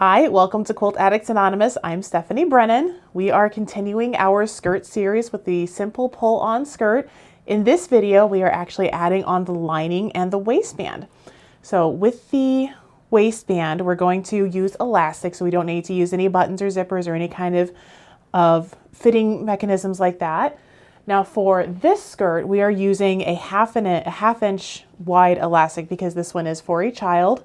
Hi, welcome to Quilt Addicts Anonymous. I'm Stephanie Brennan. We are continuing our skirt series with the simple pull-on skirt. In this video, we are actually adding on the lining and the waistband. So with the waistband, we're going to use elastic, so we don't need to use any buttons or zippers or any kind of fitting mechanisms like that. Now for this skirt, we are using a half inch wide elastic because this one is for a child.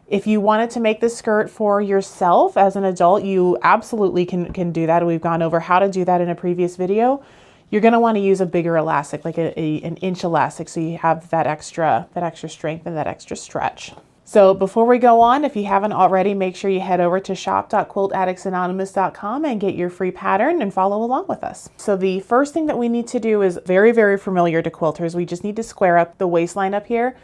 If you wanted to make this skirt for yourself as an adult, you absolutely can do that. We've gone over how to do that in a previous video. You're going to want to use a bigger elastic, like an inch elastic, so you have that extra strength and that extra stretch. So before we go on, if you haven't already, make sure you head over to shop.quiltaddictsanonymous.com and get your free pattern and follow along with us. So the first thing that we need to do is very, very familiar to quilters. We just need to square up the waistline up here.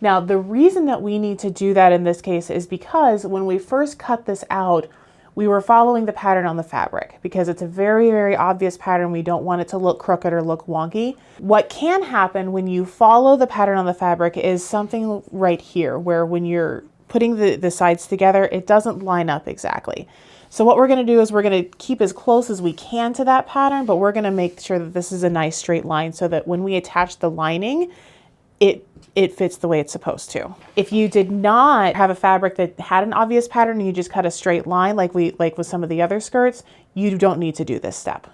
Now, the reason that we need to do that in this case is because when we first cut this out, we were following the pattern on the fabric because it's a very, very obvious pattern. We don't want it to look crooked or look wonky. What can happen when you follow the pattern on the fabric is something right here, where when you're putting the sides together, it doesn't line up exactly. So what we're going to do is we're going to keep as close as we can to that pattern, but we're going to make sure that this is a nice straight line so that when we attach the lining, it fits the way it's supposed to. If you did not have a fabric that had an obvious pattern and you just cut a straight line like with some of the other skirts, you don't need to do this step.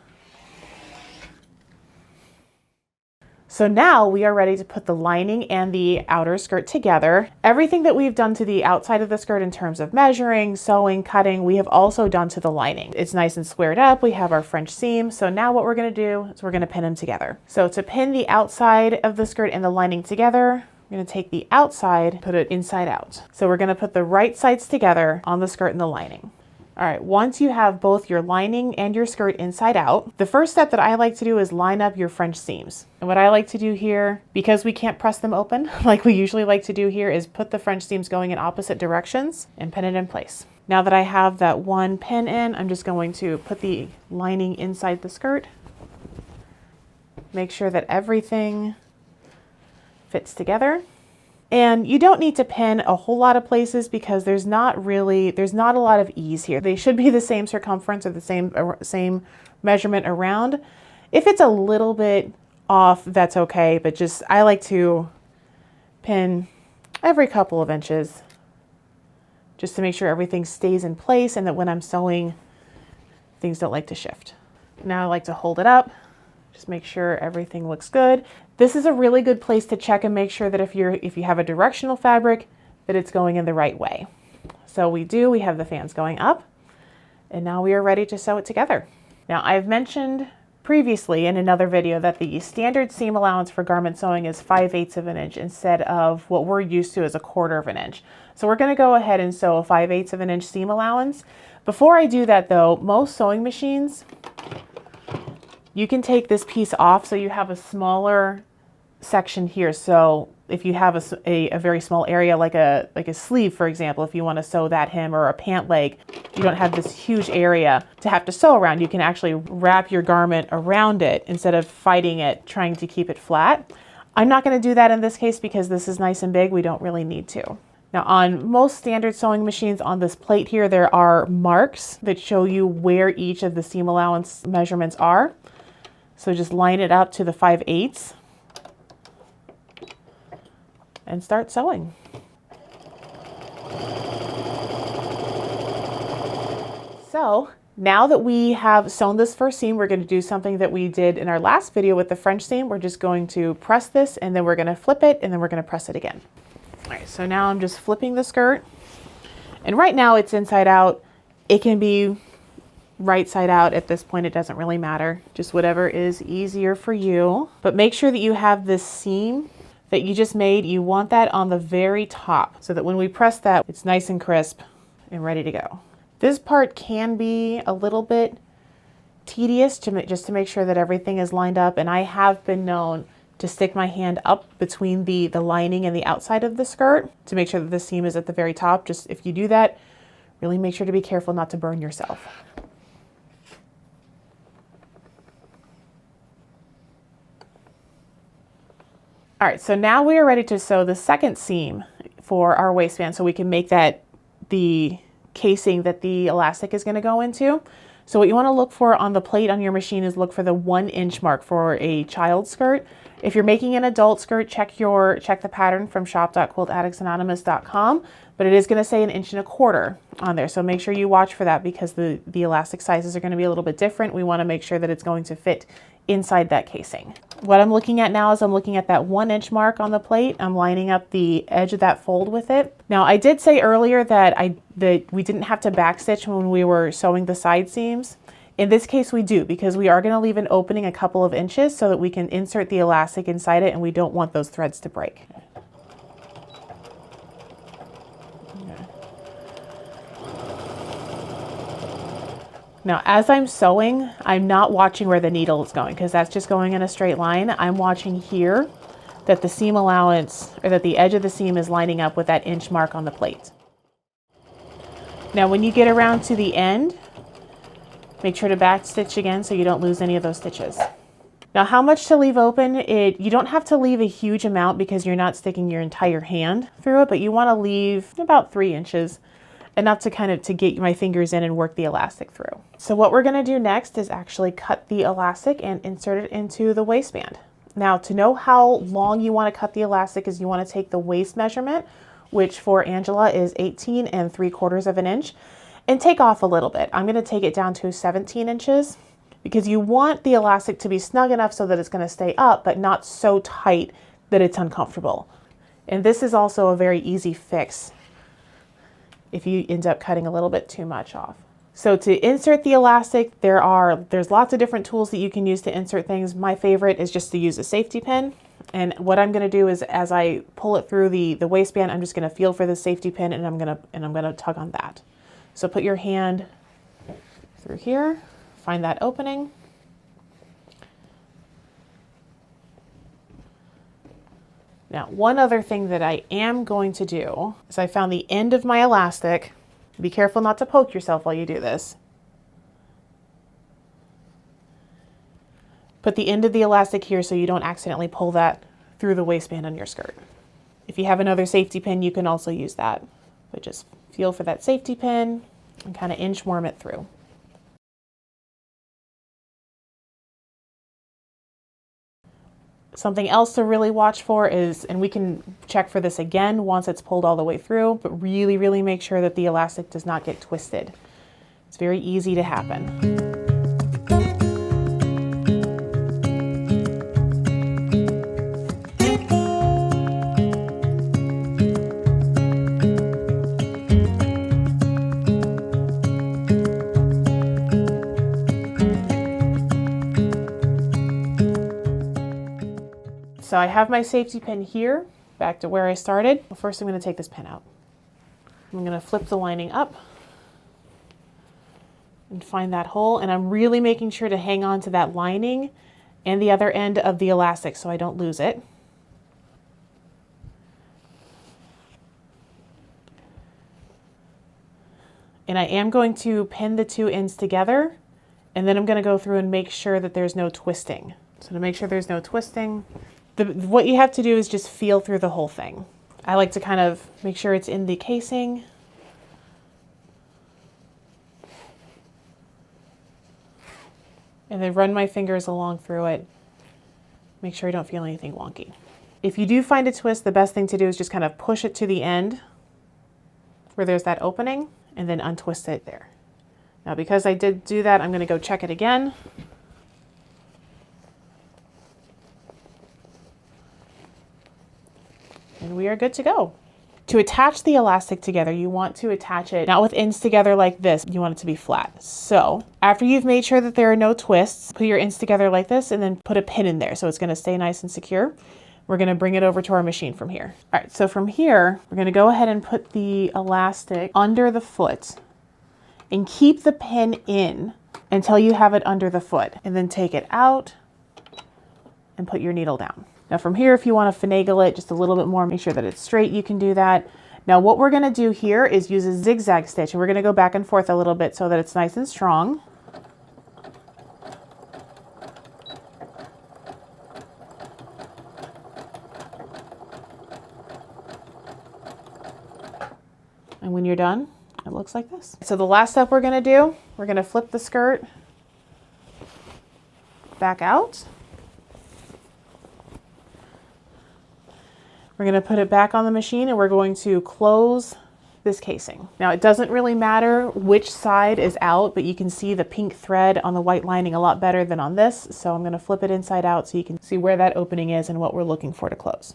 So now we are ready to put the lining and the outer skirt together. Everything that we've done to the outside of the skirt in terms of measuring, sewing, cutting, we have also done to the lining. It's nice and squared up. We have our French seam. So now what we're going to do is we're going to pin them together. So to pin the outside of the skirt and the lining together, we're going to take the outside, put it inside out. So we're going to put the right sides together on the skirt and the lining. All right, once you have both your lining and your skirt inside out, the first step that I like to do is line up your French seams. And what I like to do here, because we can't press them open like we usually like to do here, is put the French seams going in opposite directions and pin it in place. Now that I have that one pin in, I'm just going to put the lining inside the skirt. Make sure that everything fits together. And you don't need to pin a whole lot of places because there's not a lot of ease here. They should be the same circumference or the same measurement around. If it's a little bit off, that's okay, but I like to pin every couple of inches just to make sure everything stays in place and that when I'm sewing, things don't like to shift. Now I like to hold it up, just make sure everything looks good. This is a really good place to check and make sure that if you have a directional fabric, that it's going in the right way. So we have the fans going up, and now we are ready to sew it together. Now I've mentioned previously in another video that the standard seam allowance for garment sewing is 5/8 of an inch instead of what we're used to as 1/4 of an inch. So we're going to go ahead and sew a 5/8 of an inch seam allowance. Before I do that though, most sewing machines, you can take this piece off so you have a smaller section here. So if you have a very small area like a sleeve, for example, if you want to sew that hem or a pant leg, you don't have this huge area to have to sew around. You can actually wrap your garment around it instead of fighting it, trying to keep it flat. I'm not going to do that in this case because this is nice and big. We don't really need to. Now on most standard sewing machines on this plate here, there are marks that show you where each of the seam allowance measurements are. So just line it up to the 5/8 and start sewing. So now that we have sewn this first seam, we're going to do something that we did in our last video with the French seam. We're just going to press this and then we're going to flip it and then we're going to press it again. All right, so now I'm just flipping the skirt, and right now it's inside out. It can be right side out at this point. It doesn't really matter, just whatever is easier for you. But make sure that you have this seam that you just made, you want that on the very top so that when we press that, it's nice and crisp and ready to go. This part can be a little bit tedious just to make sure that everything is lined up, and I have been known to stick my hand up between the lining and the outside of the skirt to make sure that the seam is at the very top. Just if you do that, really make sure to be careful not to burn yourself. All right, so now we are ready to sew the second seam for our waistband so we can make that the casing that the elastic is going to go into. So what you want to look for on the plate on your machine is look for the 1-inch mark for a child skirt. If you're making an adult skirt, check the pattern from shop.quiltaddictsanonymous.com, but it is going to say 1.25 inches on there. So make sure you watch for that because the elastic sizes are going to be a little bit different. We want to make sure that it's going to fit inside that casing. What I'm looking at now is I'm looking at that 1-inch mark on the plate. I'm lining up the edge of that fold with it. Now I did say earlier that we didn't have to backstitch when we were sewing the side seams. In this case we do, because we are going to leave an opening a couple of inches so that we can insert the elastic inside it, and we don't want those threads to break. Now, as I'm sewing, I'm not watching where the needle is going because that's just going in a straight line. I'm watching here that the seam allowance, or that the edge of the seam is lining up with that inch mark on the plate. Now, when you get around to the end, make sure to back stitch again so you don't lose any of those stitches. Now, how much to leave open? You don't have to leave a huge amount because you're not sticking your entire hand through it, but you want to leave about 3 inches. Enough to to get my fingers in and work the elastic through. So what we're going to do next is actually cut the elastic and insert it into the waistband. Now, to know how long you want to cut the elastic is you want to take the waist measurement, which for Angela is 18 3/4 inches, and take off a little bit. I'm going to take it down to 17 inches because you want the elastic to be snug enough so that it's going to stay up, but not so tight that it's uncomfortable. And this is also a very easy fix if you end up cutting a little bit too much off. So to insert the elastic, there's lots of different tools that you can use to insert things. My favorite is just to use a safety pin. And what I'm gonna do is as I pull it through the waistband, I'm just gonna feel for the safety pin and I'm gonna tug on that. So put your hand through here, find that opening. Now, one other thing that I am going to do is I found the end of my elastic. Be careful not to poke yourself while you do this. Put the end of the elastic here so you don't accidentally pull that through the waistband on your skirt. If you have another safety pin, you can also use that. But just feel for that safety pin and kind of inchworm it through. Something else to really watch for is, and we can check for this again once it's pulled all the way through, but really, really make sure that the elastic does not get twisted. It's very easy to happen. So I have my safety pin here, back to where I started. Well, first I'm going to take this pin out. I'm going to flip the lining up and find that hole. And I'm really making sure to hang on to that lining and the other end of the elastic so I don't lose it. And I am going to pin the two ends together, and then I'm going to go through and make sure that there's no twisting. So to make sure there's no twisting, what you have to do is just feel through the whole thing. I like to kind of make sure it's in the casing. And then run my fingers along through it. Make sure you don't feel anything wonky. If you do find a twist, the best thing to do is just kind of push it to the end where there's that opening and then untwist it there. Now, because I did do that, I'm going to go check it again. And we are good to go. To attach the elastic together, you want to attach it not with ends together like this. You want it to be flat. So after you've made sure that there are no twists, put your ends together like this and then put a pin in there so it's going to stay nice and secure. We're going to bring it over to our machine from here. All right, so from here, we're going to go ahead and put the elastic under the foot and keep the pin in until you have it under the foot, and then take it out and put your needle down. Now from here, if you want to finagle it just a little bit more, make sure that it's straight, you can do that. Now what we're going to do here is use a zigzag stitch, and we're going to go back and forth a little bit so that it's nice and strong. And when you're done, It looks like this. So the last step we're gonna do, we're gonna flip the skirt back out. We're gonna put it back on the machine and we're going to close this casing. Now it doesn't really matter which side is out, but you can see the pink thread on the white lining a lot better than on this. So I'm gonna flip it inside out so you can see where that opening is and what we're looking for to close.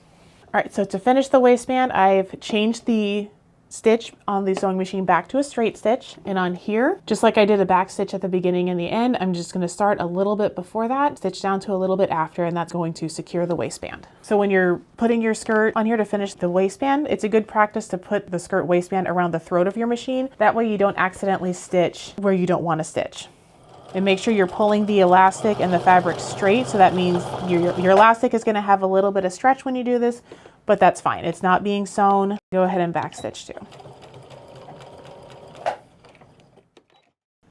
All right, so to finish the waistband, I've changed the stitch on the sewing machine back to a straight stitch. And on here, just like I did a back stitch at the beginning and the end, I'm just gonna start a little bit before that, stitch down to a little bit after, and that's going to secure the waistband. So when you're putting your skirt on here to finish the waistband, it's a good practice to put the skirt waistband around the throat of your machine. That way you don't accidentally stitch where you don't want to stitch. And make sure you're pulling the elastic and the fabric straight. So that means your elastic is gonna have a little bit of stretch when you do this, but that's fine. It's not being sewn. Go ahead and backstitch too.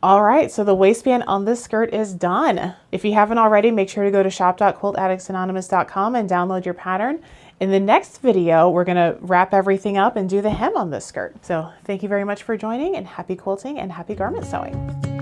All right, so the waistband on this skirt is done. If you haven't already, make sure to go to shop.quiltaddictsanonymous.com and download your pattern. In the next video, we're gonna wrap everything up and do the hem on this skirt. So thank you very much for joining, and happy quilting and happy garment sewing.